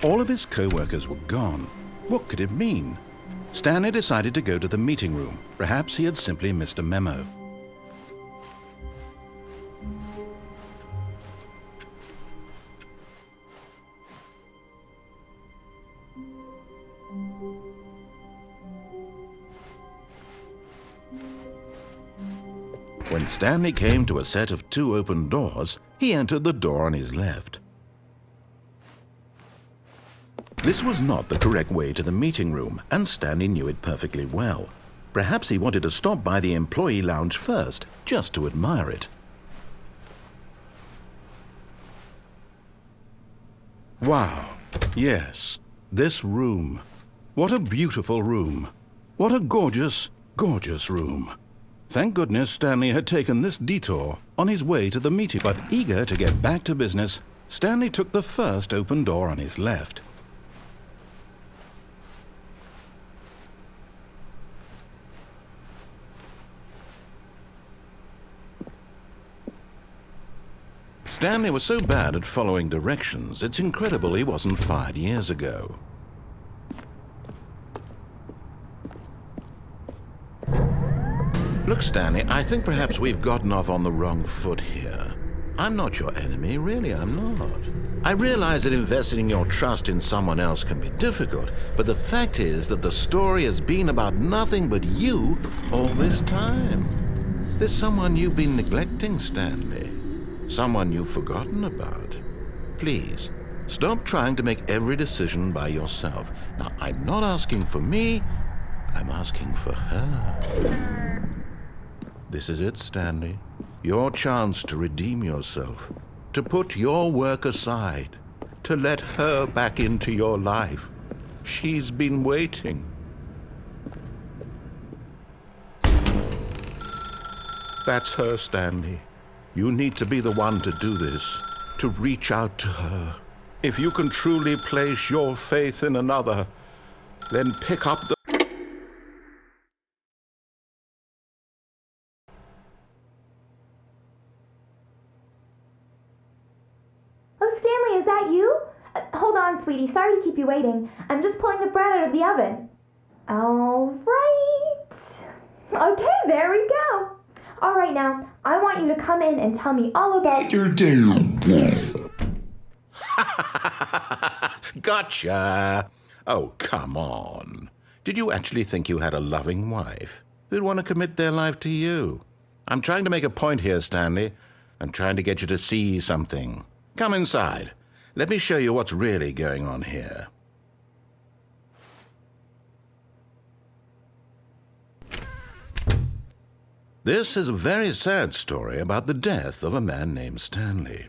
All of his co-workers were gone. What could it mean? Stanley decided to go to the meeting room. Perhaps he had simply missed a memo. When Stanley came to a set of 2 open doors, he entered the door on his left. This was not the correct way to the meeting room, and Stanley knew it perfectly well. Perhaps he wanted to stop by the employee lounge first, just to admire it. Wow, yes, this room. What a beautiful room. What a gorgeous, gorgeous room. Thank goodness Stanley had taken this detour on his way to the meeting. But eager to get back to business, Stanley took the first open door on his left. Stanley was so bad at following directions, it's incredible he wasn't fired years ago. Look, Stanley, I think perhaps we've gotten off on the wrong foot here. I'm not your enemy, really, I'm not. I realize that investing your trust in someone else can be difficult, but the fact is that the story has been about nothing but you all this time. There's someone you've been neglecting, Stanley. Someone you've forgotten about. Please, stop trying to make every decision by yourself. Now, I'm not asking for me, I'm asking for her. This is it, Stanley. Your chance to redeem yourself, to put your work aside, to let her back into your life. She's been waiting. That's her, Stanley. You need to be the one to do this, to reach out to her. If you can truly place your faith in another, then pick up the... Oh, Stanley, is that you? Hold on, sweetie. Sorry to keep you waiting. I'm just pulling the bread out of the oven. All right. Okay, there we go. All right, now, I want you to come in and tell me all about your day. Gotcha! Oh, come on. Did you actually think you had a loving wife who'd want to commit their life to you? I'm trying to make a point here, Stanley. I'm trying to get you to see something. Come inside. Let me show you what's really going on here. This is a very sad story about the death of a man named Stanley.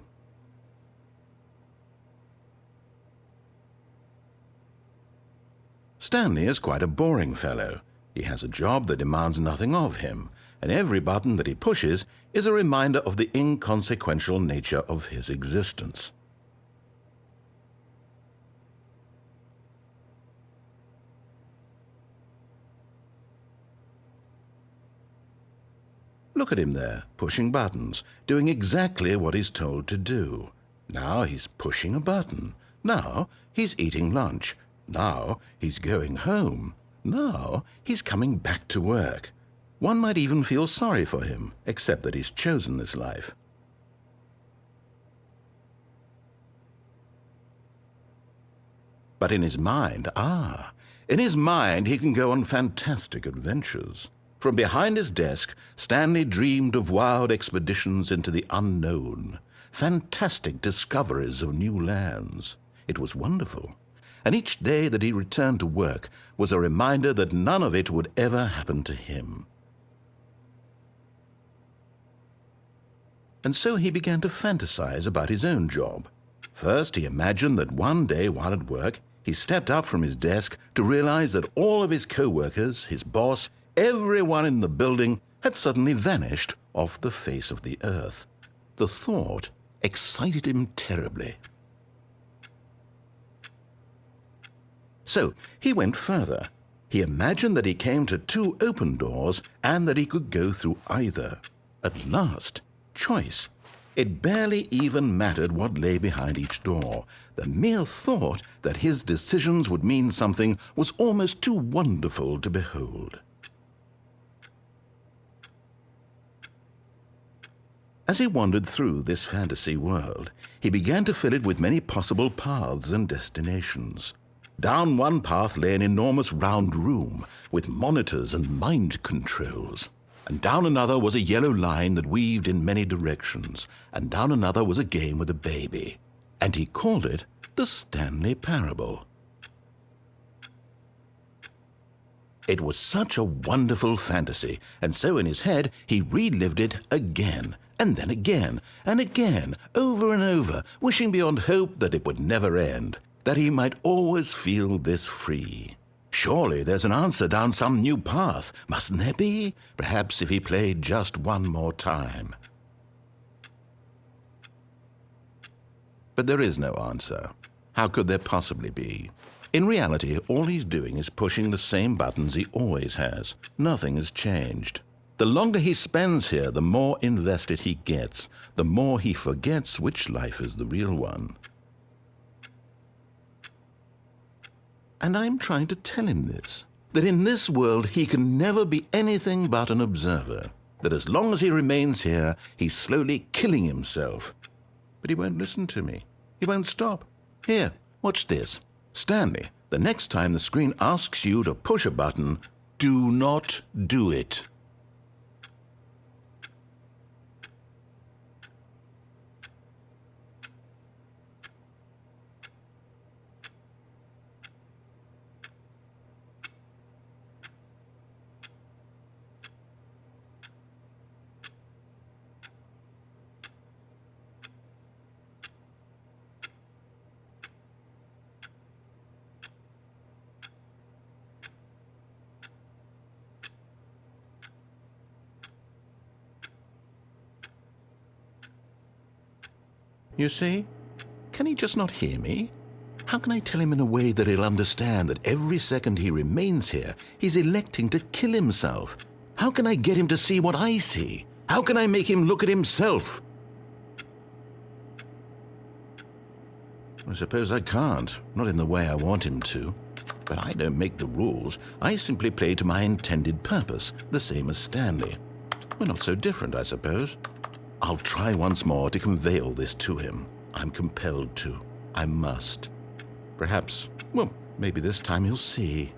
Stanley is quite a boring fellow. He has a job that demands nothing of him, and every button that he pushes is a reminder of the inconsequential nature of his existence. Look at him there, pushing buttons, doing exactly what he's told to do. Now he's pushing a button. Now he's eating lunch. Now he's going home. Now he's coming back to work. One might even feel sorry for him, except that he's chosen this life. But in his mind, in his mind he can go on fantastic adventures. From behind his desk, Stanley dreamed of wild expeditions into the unknown, fantastic discoveries of new lands. It was wonderful, and each day that he returned to work was a reminder that none of it would ever happen to him. And so he began to fantasize about his own job. First, he imagined that one day while at work, he stepped up from his desk to realize that all of his co-workers, his boss, everyone in the building had suddenly vanished off the face of the earth. The thought excited him terribly. So he went further. He imagined that he came to 2 open doors and that he could go through either. At last, choice. It barely even mattered what lay behind each door. The mere thought that his decisions would mean something was almost too wonderful to behold. As he wandered through this fantasy world, he began to fill it with many possible paths and destinations. Down one path lay an enormous round room with monitors and mind controls. And down another was a yellow line that weaved in many directions. And down another was a game with a baby. And he called it the Stanley Parable. It was such a wonderful fantasy, and so in his head he relived it again, and then again, and again, over and over, wishing beyond hope that it would never end, that he might always feel this free. Surely there's an answer down some new path, mustn't there be? Perhaps if he played just one more time. But there is no answer. How could there possibly be? In reality, all he's doing is pushing the same buttons he always has. Nothing has changed. The longer he spends here, the more invested he gets, the more he forgets which life is the real one. And I'm trying to tell him this, that in this world he can never be anything but an observer, that as long as he remains here, he's slowly killing himself. But he won't listen to me. He won't stop. Here, watch this. Stanley, the next time the screen asks you to push a button, do not do it. You see? Can he just not hear me? How can I tell him in a way that he'll understand that every second he remains here, he's electing to kill himself? How can I get him to see what I see? How can I make him look at himself? I suppose I can't, not in the way I want him to. But I don't make the rules. I simply play to my intended purpose, the same as Stanley. We're not so different, I suppose. I'll try once more to convey all this to him. I'm compelled to. I must. Perhaps, well, maybe this time he'll see.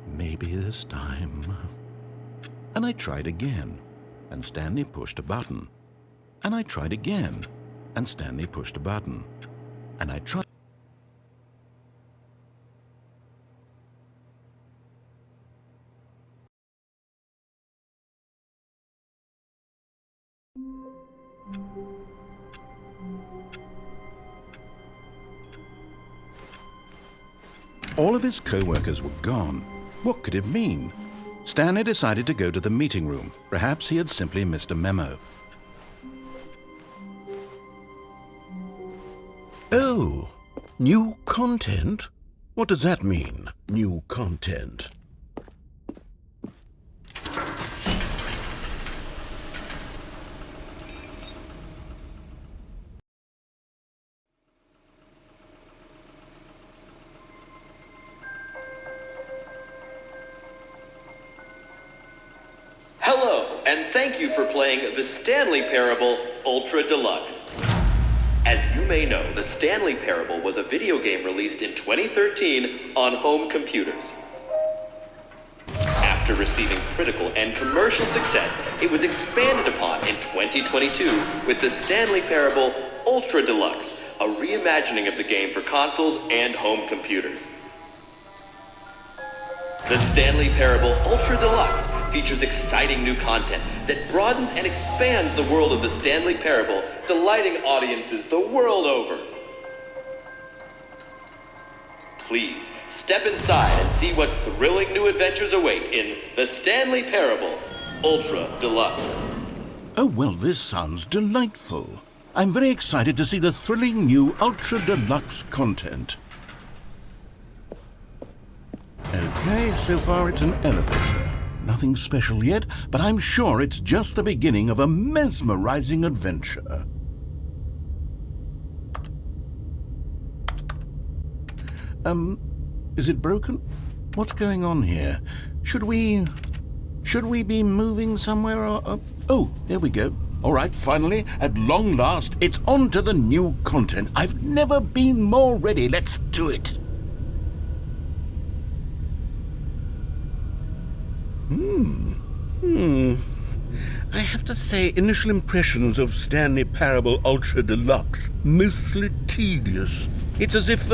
Maybe this time. And I tried again, and Stanley pushed a button. And I tried again, and Stanley pushed a button. And I tried. All of his co-workers were gone. What could it mean? Stanley decided to go to the meeting room. Perhaps he had simply missed a memo. Oh, new content? What does that mean, new content? Hello, and thank you for playing the Stanley Parable Ultra Deluxe. As you may know, the Stanley Parable was a video game released in 2013 on home computers. After receiving critical and commercial success, it was expanded upon in 2022 with the Stanley Parable Ultra Deluxe, a reimagining of the game for consoles and home computers. The Stanley Parable Ultra Deluxe features exciting new content that broadens and expands the world of the Stanley Parable, delighting audiences the world over. Please, step inside and see what thrilling new adventures await in the Stanley Parable Ultra Deluxe. Oh, well, this sounds delightful. I'm very excited to see the thrilling new Ultra Deluxe content. Okay, so far it's an elevator. Nothing special yet, but I'm sure it's just the beginning of a mesmerizing adventure. Is it broken? What's going on here? Should we be moving somewhere or... Oh, there we go. All right, finally, at long last, it's on to the new content. I've never been more ready. Let's do it. I have to say, initial impressions of Stanley Parable Ultra Deluxe, mostly tedious. It's as if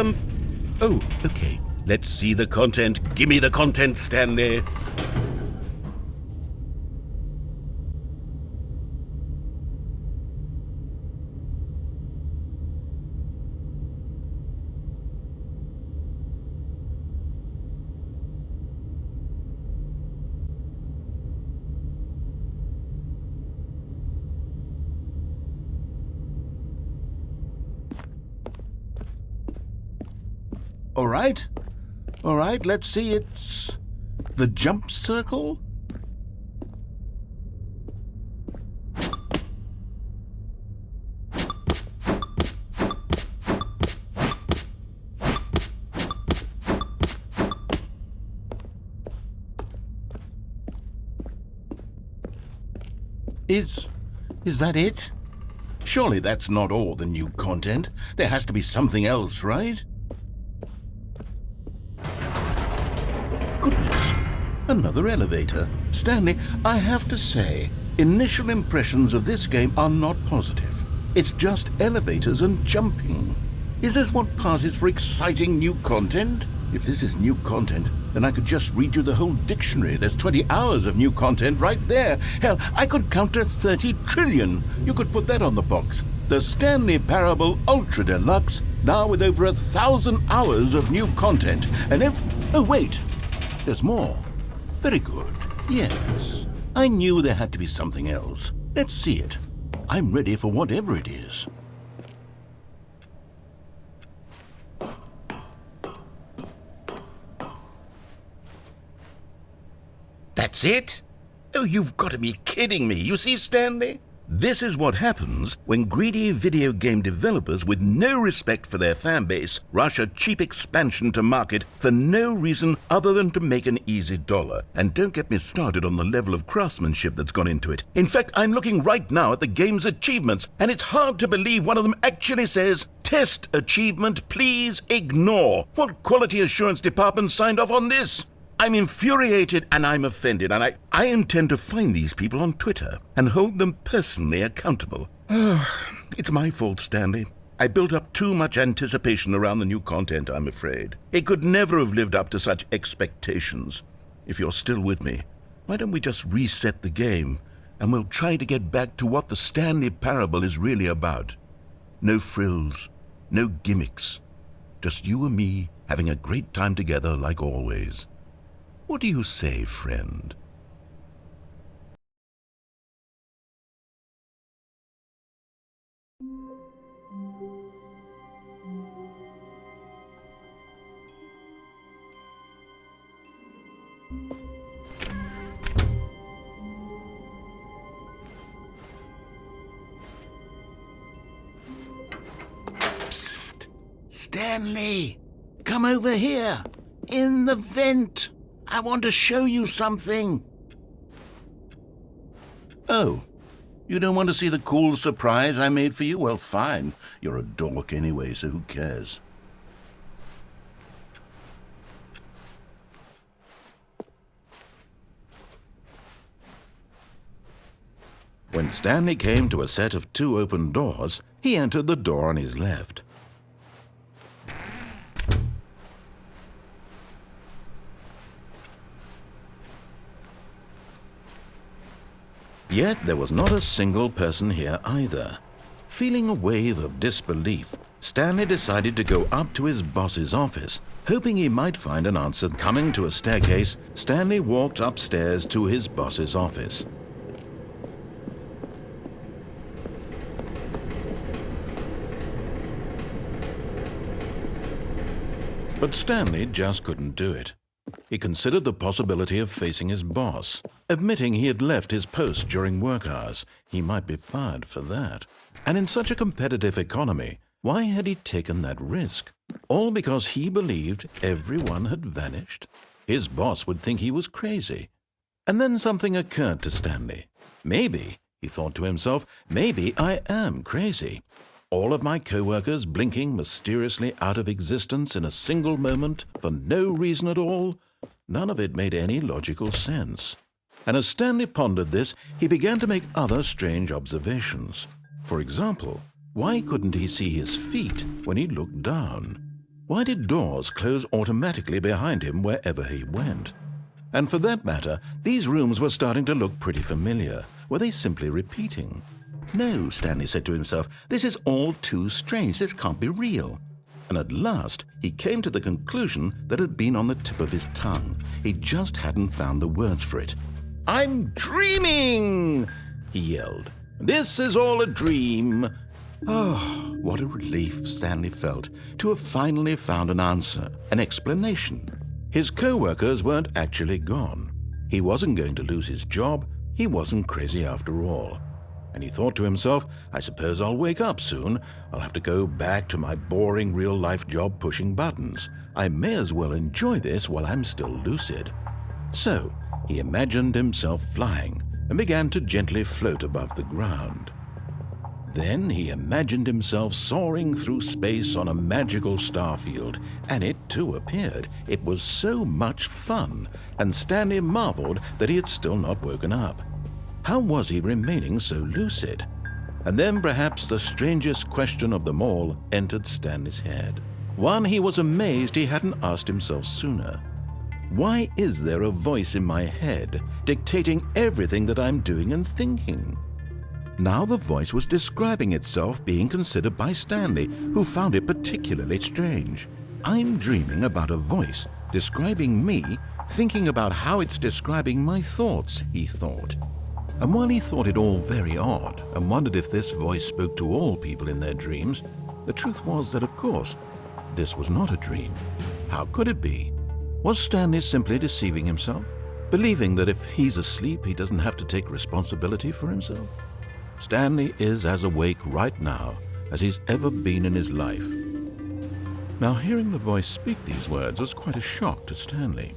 Oh, okay. Let's see the content. Give me the content, Stanley. All right, let's see, it's the jump circle? Is that it? Surely that's not all the new content. There has to be something else, right? Goodness, another elevator. Stanley, I have to say, initial impressions of this game are not positive. It's just elevators and jumping. Is this what passes for exciting new content? If this is new content, then I could just read you the whole dictionary. There's 20 hours of new content right there. Hell, I could count to 30 trillion. You could put that on the box. The Stanley Parable Ultra Deluxe, now with over 1,000 hours of new content. And oh, wait. There's more. Very good. Yes. I knew there had to be something else. Let's see it. I'm ready for whatever it is. That's it? Oh, you've got to be kidding me. You see, Stanley? This is what happens when greedy video game developers with no respect for their fan base rush a cheap expansion to market for no reason other than to make an easy dollar. And don't get me started on the level of craftsmanship that's gone into it. In fact, I'm looking right now at the game's achievements, and it's hard to believe one of them actually says, "Test achievement, please ignore." What quality assurance department signed off on this? I'm infuriated and I'm offended, and I intend to find these people on Twitter and hold them personally accountable. It's my fault, Stanley. I built up too much anticipation around the new content, I'm afraid. It could never have lived up to such expectations. If you're still with me, why don't we just reset the game and we'll try to get back to what the Stanley Parable is really about. No frills, no gimmicks. Just you and me having a great time together like always. What do you say, friend? Psst! Stanley! Come over here! In the vent! I want to show you something. Oh, you don't want to see the cool surprise I made for you? Well, fine. You're a dork anyway, so who cares? When Stanley came to a set of 2 open doors, he entered the door on his left. Yet there was not a single person here either. Feeling a wave of disbelief, Stanley decided to go up to his boss's office. Hoping he might find an answer coming to a staircase, Stanley walked upstairs to his boss's office. But Stanley just couldn't do it. He considered the possibility of facing his boss. Admitting he had left his post during work hours, he might be fired for that. And in such a competitive economy, why had he taken that risk? All because he believed everyone had vanished. His boss would think he was crazy. And then something occurred to Stanley. Maybe, he thought to himself, maybe I am crazy. All of my co-workers blinking mysteriously out of existence in a single moment for no reason at all. None of it made any logical sense. And as Stanley pondered this, he began to make other strange observations. For example, why couldn't he see his feet when he looked down? Why did doors close automatically behind him wherever he went? And for that matter, these rooms were starting to look pretty familiar. Were they simply repeating? No, Stanley said to himself, this is all too strange. This can't be real. And at last, he came to the conclusion that had been on the tip of his tongue. He just hadn't found the words for it. I'm dreaming, he yelled. This is all a dream. Oh, what a relief Stanley felt to have finally found an answer, an explanation. His co-workers weren't actually gone. He wasn't going to lose his job. He wasn't crazy after all. And he thought to himself, I suppose I'll wake up soon. I'll have to go back to my boring real-life job pushing buttons. I may as well enjoy this while I'm still lucid. So he imagined himself flying and began to gently float above the ground. Then he imagined himself soaring through space on a magical starfield, and it too appeared. It was so much fun, and Stanley marveled that he had still not woken up. How was he remaining so lucid? And then perhaps the strangest question of them all entered Stanley's head. One he was amazed he hadn't asked himself sooner. Why is there a voice in my head dictating everything that I'm doing and thinking? Now the voice was describing itself being considered by Stanley, who found it particularly strange. I'm dreaming about a voice describing me, thinking about how it's describing my thoughts, he thought. And while he thought it all very odd and wondered if this voice spoke to all people in their dreams, the truth was that, of course, this was not a dream. How could it be? Was Stanley simply deceiving himself, believing that if he's asleep, he doesn't have to take responsibility for himself? Stanley is as awake right now as he's ever been in his life. Now, hearing the voice speak these words was quite a shock to Stanley.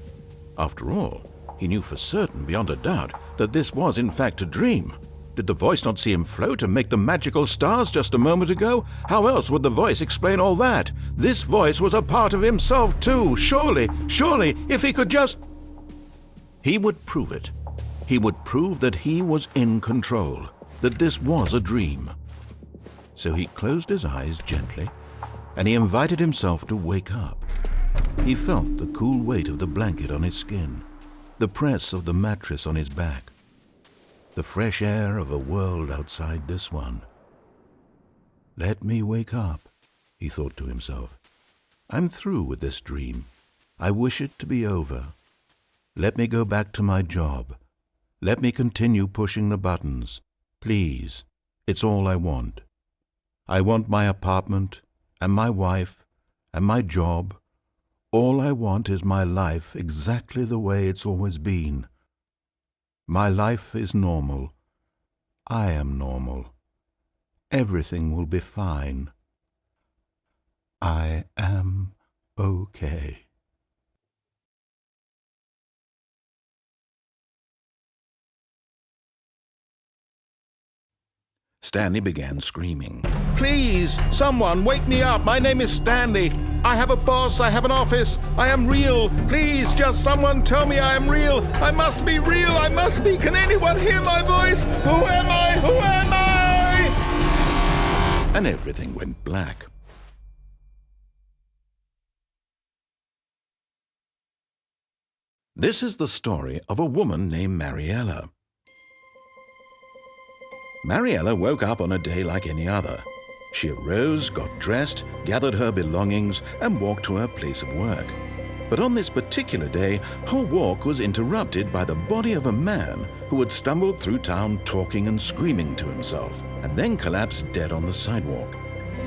After all, he knew for certain, beyond a doubt, that this was in fact a dream. Did the voice not see him float and make the magical stars just a moment ago? How else would the voice explain all that? This voice was a part of himself too. Surely, if he could just... He would prove it. He would prove that he was in control, that this was a dream. So he closed his eyes gently, and he invited himself to wake up. He felt the cool weight of the blanket on his skin, the press of the mattress on his back, the fresh air of a world outside this one. Let me wake up, he thought to himself. I'm through with this dream. I wish it to be over. Let me go back to my job. Let me continue pushing the buttons. Please, it's all I want. I want my apartment and my wife and my job. All I want is my life exactly the way it's always been. My life is normal. I am normal. Everything will be fine. I am okay. Stanley began screaming. Please, someone, wake me up. My name is Stanley. I have a boss. I have an office. I am real. Please, just someone tell me I am real. I must be real. I must be. Can anyone hear my voice? Who am I? Who am I? And everything went black. This is the story of a woman named Mariella. Mariella woke up on a day like any other. She arose, got dressed, gathered her belongings, and walked to her place of work. But on this particular day, her walk was interrupted by the body of a man who had stumbled through town talking and screaming to himself, and then collapsed dead on the sidewalk.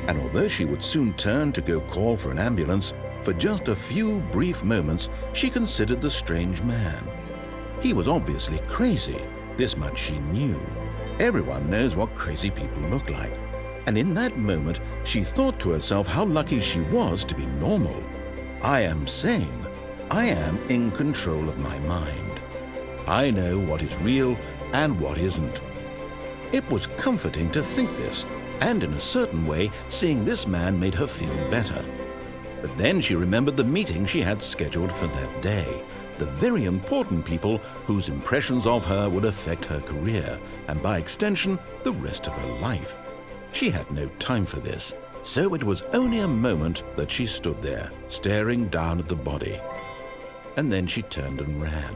And although she would soon turn to go call for an ambulance, for just a few brief moments she considered the strange man. He was obviously crazy, this much she knew. Everyone knows what crazy people look like. And in that moment, she thought to herself how lucky she was to be normal. I am sane. I am in control of my mind. I know what is real and what isn't. It was comforting to think this, and in a certain way, seeing this man made her feel better. But then she remembered the meeting she had scheduled for that day, the very important people whose impressions of her would affect her career, and by extension, the rest of her life. She had no time for this, so it was only a moment that she stood there, staring down at the body. And then she turned and ran.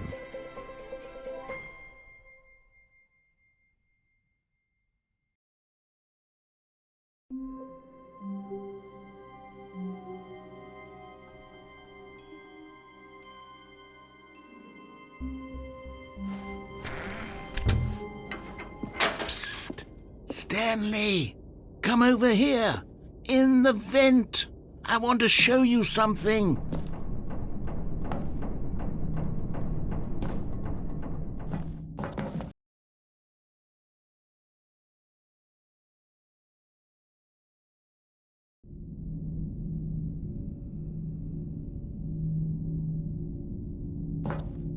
Psst! Stanley! Come over here! In the vent! I want to show you something!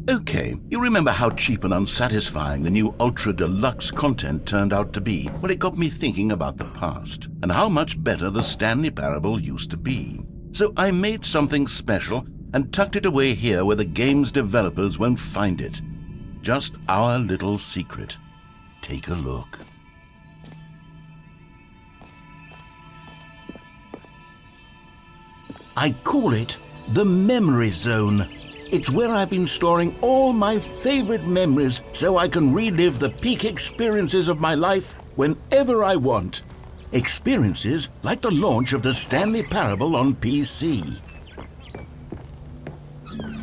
Okay, you remember how cheap and unsatisfying the new Ultra Deluxe content turned out to be? Well, it got me thinking about the past, and how much better the Stanley Parable used to be. So I made something special and tucked it away here where the game's developers won't find it. Just our little secret. Take a look. I call it the Memory Zone. It's where I've been storing all my favorite memories so I can relive the peak experiences of my life whenever I want. Experiences like the launch of the Stanley Parable on PC.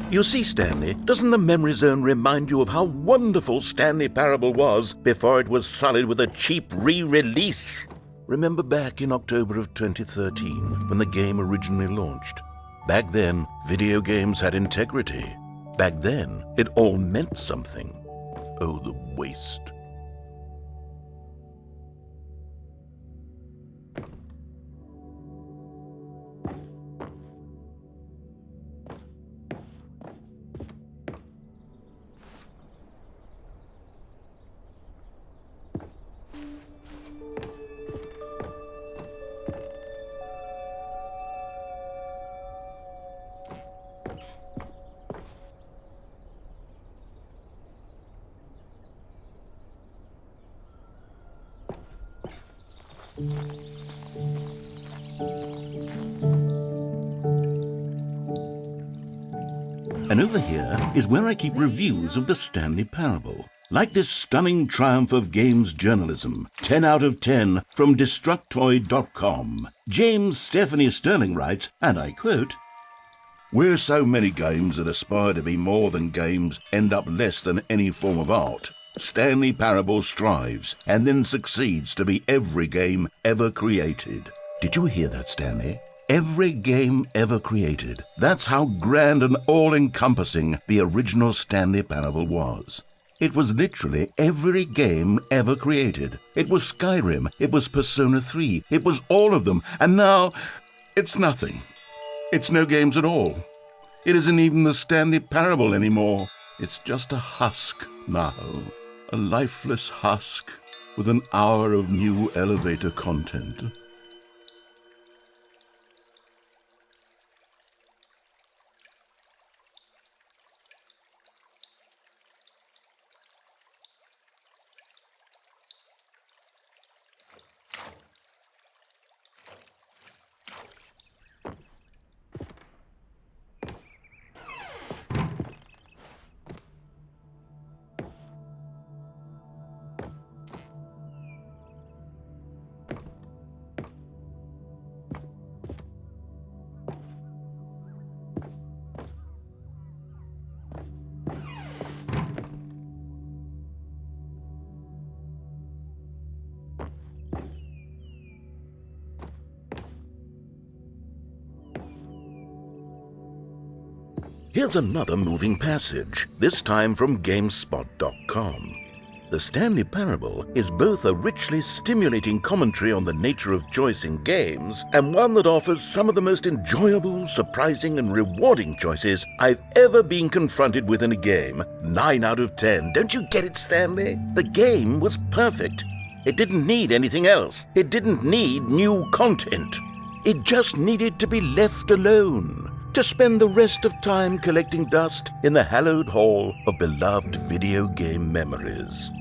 You see, Stanley, doesn't the Memory Zone remind you of how wonderful Stanley Parable was before it was sullied with a cheap re-release? Remember back in October of 2013 when the game originally launched? Back then, video games had integrity. Back then, it all meant something. Oh, the waste. And over here is where I keep reviews of the Stanley Parable. Like this stunning triumph of games journalism, 10 out of 10 from Destructoid.com. James Stephanie Sterling writes, and I quote, "Where so many games that aspire to be more than games end up less than any form of art, Stanley Parable strives and then succeeds to be every game ever created." Did you hear that, Stanley? Every game ever created. That's how grand and all-encompassing the original Stanley Parable was. It was literally every game ever created. It was Skyrim, it was Persona 3, it was all of them, and now it's nothing. It's no games at all. It isn't even the Stanley Parable anymore. It's just a husk now. A lifeless husk with an hour of new elevator content. Here's another moving passage, this time from GameSpot.com. The Stanley Parable is both a richly stimulating commentary on the nature of choice in games and one that offers some of the most enjoyable, surprising, and rewarding choices I've ever been confronted with in a game. 9 out of 10. Don't you get it, Stanley? The game was perfect. It didn't need anything else. It didn't need new content. It just needed to be left alone, to spend the rest of time collecting dust in the hallowed hall of beloved video game memories.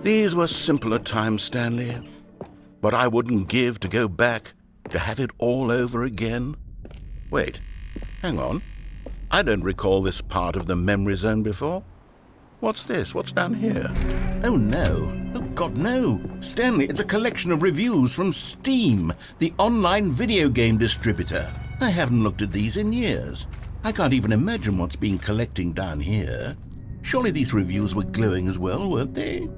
These were simpler times, Stanley. What I wouldn't give to go back, to have it all over again. Wait, hang on. I don't recall this part of the memory zone before. What's this? What's down here? Oh no. Oh God, no. Stanley, it's a collection of reviews from Steam, the online video game distributor. I haven't looked at these in years. I can't even imagine what's been collecting down here. Surely these reviews were glowing as well, weren't they?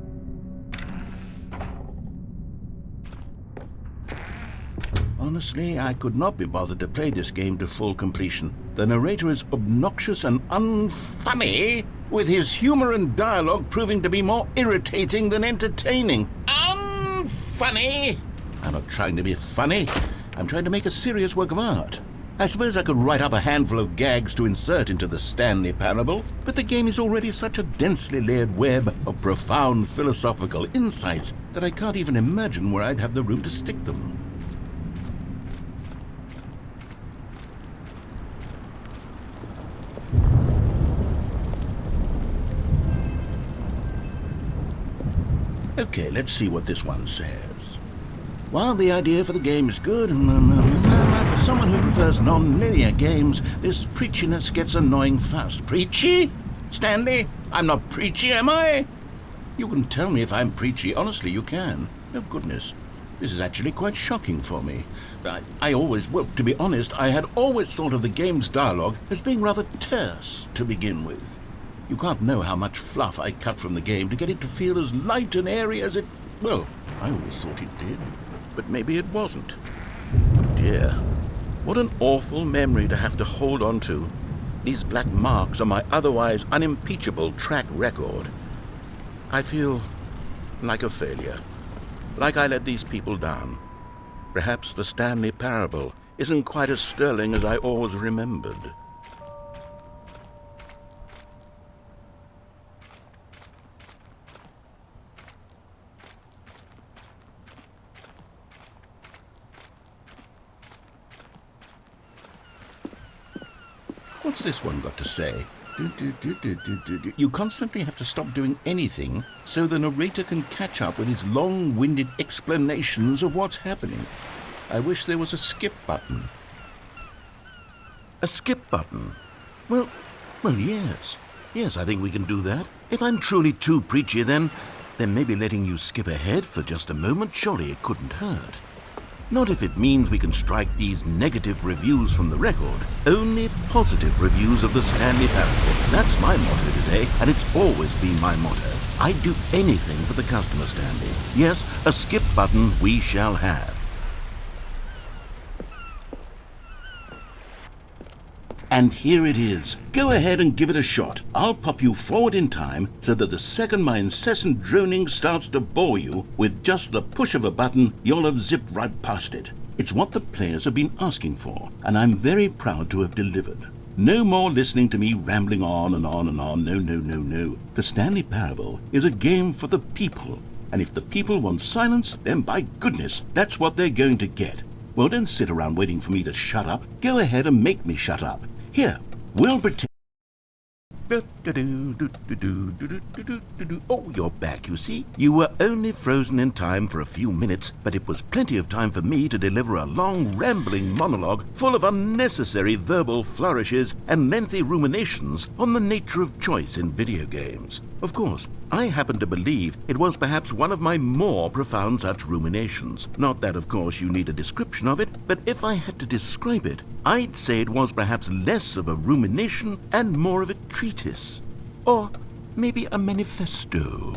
Honestly, I could not be bothered to play this game to full completion. The narrator is obnoxious and unfunny, with his humor and dialogue proving to be more irritating than entertaining. Unfunny! I'm not trying to be funny. I'm trying to make a serious work of art. I suppose I could write up a handful of gags to insert into the Stanley Parable, but the game is already such a densely layered web of profound philosophical insights that I can't even imagine where I'd have the room to stick them. Okay, let's see what this one says. While the idea for the game is good, for someone who prefers non-linear games, this preachiness gets annoying fast. Preachy? Stanley, I'm not preachy, am I? You can tell me if I'm preachy. Honestly, you can. Oh, goodness. This is actually quite shocking for me. To be honest, I had always thought of the game's dialogue as being rather terse to begin with. You can't know how much fluff I cut from the game to get it to feel as light and airy as it... Well, I always thought it did, but maybe it wasn't. Oh dear, what an awful memory to have to hold on to. These black marks on my otherwise unimpeachable track record. I feel like a failure, like I let these people down. Perhaps the Stanley Parable isn't quite as sterling as I always remembered. What's this one got to say? You constantly have to stop doing anything so the narrator can catch up with his long-winded explanations of what's happening. I wish there was a skip button. A skip button? Well, yes. Yes, I think we can do that. If I'm truly too preachy, then maybe letting you skip ahead for just a moment, surely it couldn't hurt. Not if it means we can strike these negative reviews from the record. Only positive reviews of the Stanley Parable. That's my motto today, and it's always been my motto. I'd do anything for the customer, Stanley. Yes, a skip button we shall have. And here it is. Go ahead and give it a shot. I'll pop you forward in time so that the second my incessant droning starts to bore you, with just the push of a button, you'll have zipped right past it. It's what the players have been asking for, and I'm very proud to have delivered. No more listening to me rambling on and on and on. No. The Stanley Parable is a game for the people, and if the people want silence, then by goodness, that's what they're going to get. Well, don't sit around waiting for me to shut up. Go ahead and make me shut up. Here, we'll pretend... Oh, you're back, you see. You were only frozen in time for a few minutes, but it was plenty of time for me to deliver a long, rambling monologue full of unnecessary verbal flourishes and lengthy ruminations on the nature of choice in video games. Of course, I happen to believe it was perhaps one of my more profound such ruminations. Not that, of course, you need a description of it, but if I had to describe it, I'd say it was perhaps less of a rumination and more of a treatise. Or maybe a manifesto.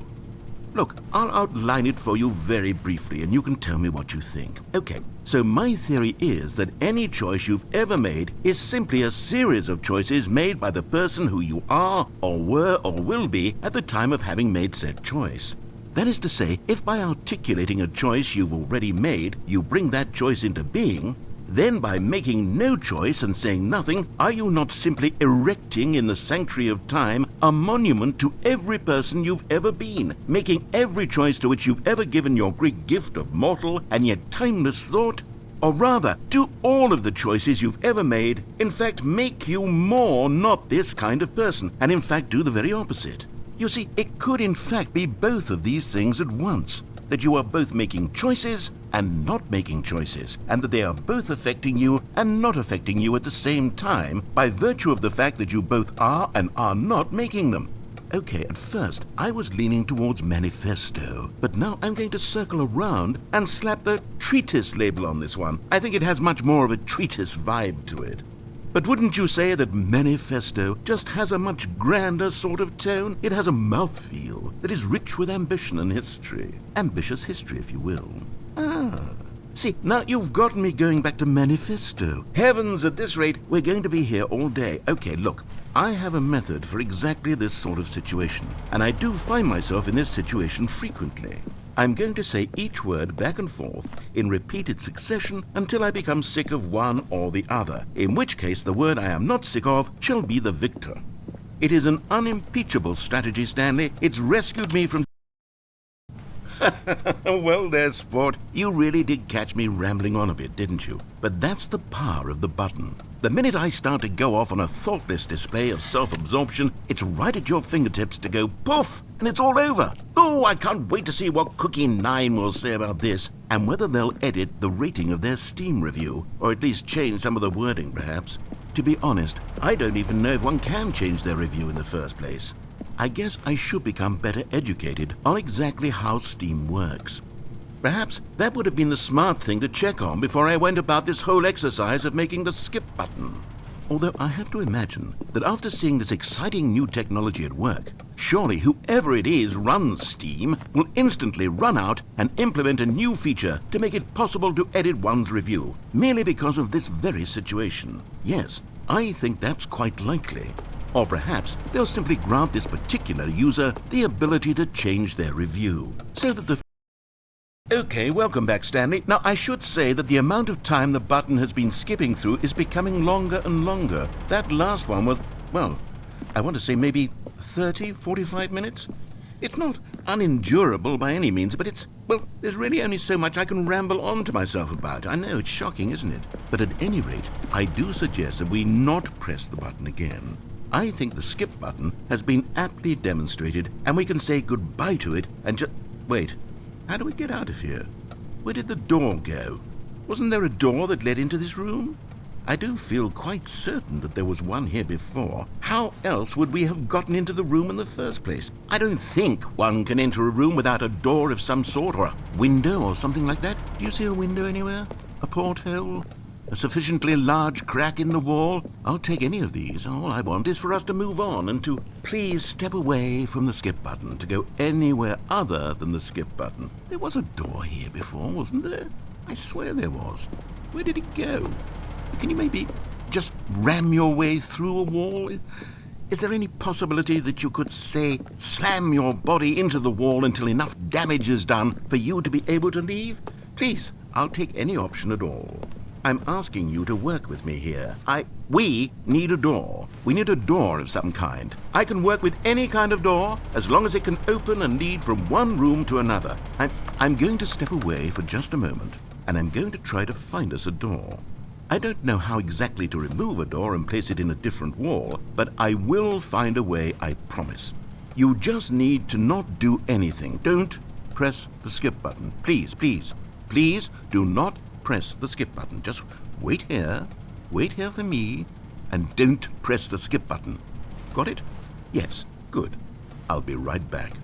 Look, I'll outline it for you very briefly, and you can tell me what you think. Okay, so my theory is that any choice you've ever made is simply a series of choices made by the person who you are, or were, or will be at the time of having made said choice. That is to say, if by articulating a choice you've already made, you bring that choice into being, then by making no choice and saying nothing, are you not simply erecting in the sanctuary of time a monument to every person you've ever been, making every choice to which you've ever given your great gift of mortal and yet timeless thought? Or rather, do all of the choices you've ever made, in fact, make you more not this kind of person, and in fact do the very opposite? You see, it could in fact be both of these things at once, that you are both making choices and not making choices, and that they are both affecting you and not affecting you at the same time by virtue of the fact that you both are and are not making them. Okay, at first I was leaning towards manifesto, but now I'm going to circle around and slap the treatise label on this one. I think it has much more of a treatise vibe to it. But wouldn't you say that manifesto just has a much grander sort of tone? It has a mouthfeel that is rich with ambition and history. Ambitious history, if you will. See, now you've gotten me going back to manifesto. Heavens, at this rate, we're going to be here all day. Okay, look, I have a method for exactly this sort of situation, and I do find myself in this situation frequently. I'm going to say each word back and forth in repeated succession until I become sick of one or the other, in which case the word I am not sick of shall be the victor. It is an unimpeachable strategy, Stanley. It's rescued me from... Well there, sport. You really did catch me rambling on a bit, didn't you? But that's the power of the button. The minute I start to go off on a thoughtless display of self-absorption, it's right at your fingertips to go poof, and it's all over. Oh, I can't wait to see what Cookie 9 will say about this, and whether they'll edit the rating of their Steam review, or at least change some of the wording, perhaps. To be honest, I don't even know if one can change their review in the first place. I guess I should become better educated on exactly how Steam works. Perhaps that would have been the smart thing to check on before I went about this whole exercise of making the skip button. Although I have to imagine that after seeing this exciting new technology at work, surely whoever it is runs Steam will instantly run out and implement a new feature to make it possible to edit one's review, merely because of this very situation. Yes, I think that's quite likely. Or perhaps they'll simply grant this particular user the ability to change their review, so that the... Okay, welcome back, Stanley. Now, I should say that the amount of time the button has been skipping through is becoming longer and longer. That last one was, well, I want to say maybe 30, 45 minutes? It's not unendurable by any means, but it's, well, there's really only so much I can ramble on to myself about. I know, it's shocking, isn't it? But at any rate, I do suggest that we not press the button again. I think the skip button has been aptly demonstrated, and we can say goodbye to it and just... Wait, how do we get out of here? Where did the door go? Wasn't there a door that led into this room? I do feel quite certain that there was one here before. How else would we have gotten into the room in the first place? I don't think one can enter a room without a door of some sort, or a window or something like that. Do you see a window anywhere? A porthole? A sufficiently large crack in the wall? I'll take any of these. All I want is for us to move on and to please step away from the skip button, to go anywhere other than the skip button. There was a door here before, wasn't there? I swear there was. Where did it go? Can you maybe just ram your way through a wall? Is there any possibility that you could, say, slam your body into the wall until enough damage is done for you to be able to leave? Please, I'll take any option at all. I'm asking you to work with me here. We need a door. We need a door of some kind. I can work with any kind of door as long as it can open and lead from one room to another. I'm going to step away for just a moment, and I'm going to try to find us a door. I don't know how exactly to remove a door and place it in a different wall, but I will find a way, I promise. You just need to not do anything. Don't press the skip button. Please, please, please do not press the skip button. Just wait here for me, and don't press the skip button. Got it? Yes, good. I'll be right back.